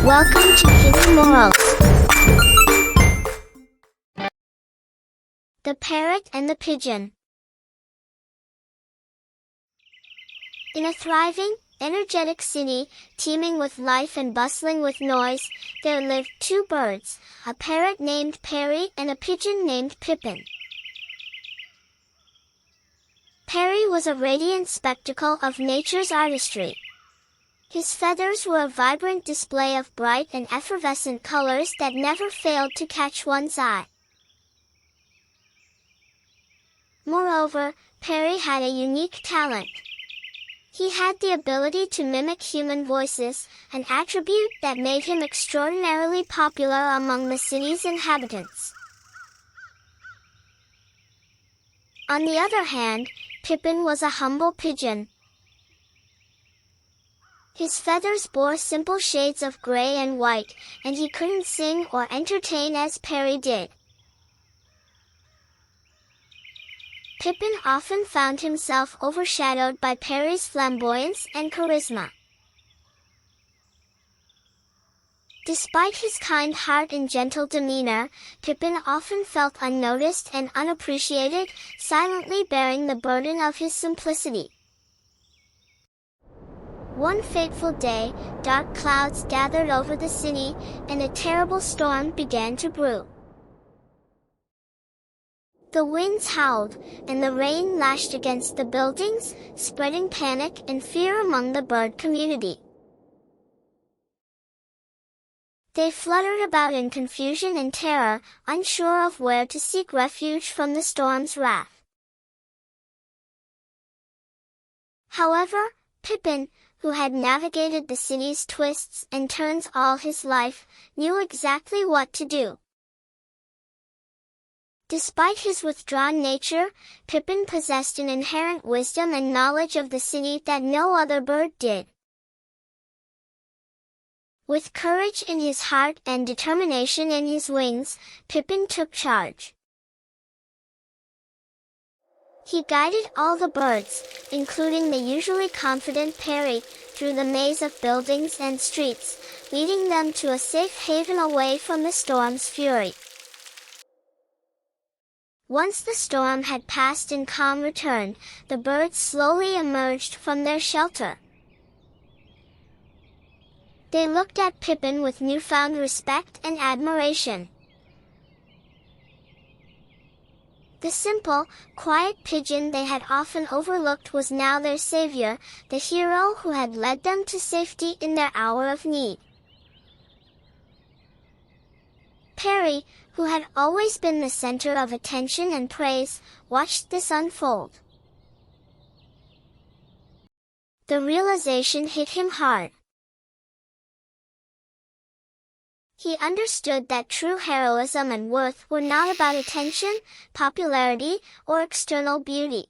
Welcome to Kiddie Morals. The Parrot and the Pigeon. In a thriving, energetic city, teeming with life and bustling with noise, there lived two birds, a parrot named Perry and a pigeon named Pippin. Perry was a radiant spectacle of nature's artistry. His feathers were a vibrant display of bright and effervescent colors that never failed to catch one's eye. Moreover, Perry had a unique talent. He had the ability to mimic human voices, an attribute that made him extraordinarily popular among the city's inhabitants. On the other hand, Pippin was a humble pigeon. His feathers bore simple shades of gray and white, and he couldn't sing or entertain as Perry did. Pippin often found himself overshadowed by Perry's flamboyance and charisma. Despite his kind heart and gentle demeanor, Pippin often felt unnoticed and unappreciated, silently bearing the burden of his simplicity. One fateful day, dark clouds gathered over the city, and a terrible storm began to brew. The winds howled, and the rain lashed against the buildings, spreading panic and fear among the bird community. They fluttered about in confusion and terror, unsure of where to seek refuge from the storm's wrath. However, Pippin, who had navigated the city's twists and turns all his life, knew exactly what to do. Despite his withdrawn nature, Pippin possessed an inherent wisdom and knowledge of the city that no other bird did. With courage in his heart and determination in his wings, Pippin took charge. He guided all the birds, including the usually confident Perry, through the maze of buildings and streets, leading them to a safe haven away from the storm's fury. Once the storm had passed and calm returned, the birds slowly emerged from their shelter. They looked at Pippin with newfound respect and admiration. The simple, quiet pigeon they had often overlooked was now their savior, the hero who had led them to safety in their hour of need. Perry, who had always been the center of attention and praise, watched this unfold. The realization hit him hard. He understood that true heroism and worth were not about attention, popularity, or external beauty.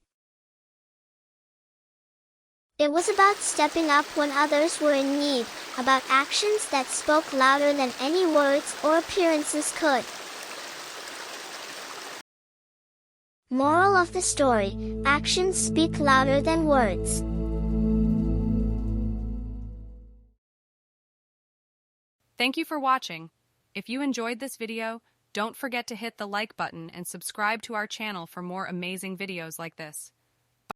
It was about stepping up when others were in need, about actions that spoke louder than any words or appearances could. Moral of the story: actions speak louder than words. Thank you for watching. If you enjoyed this video, don't forget to hit the like button and subscribe to our channel for more amazing videos like this.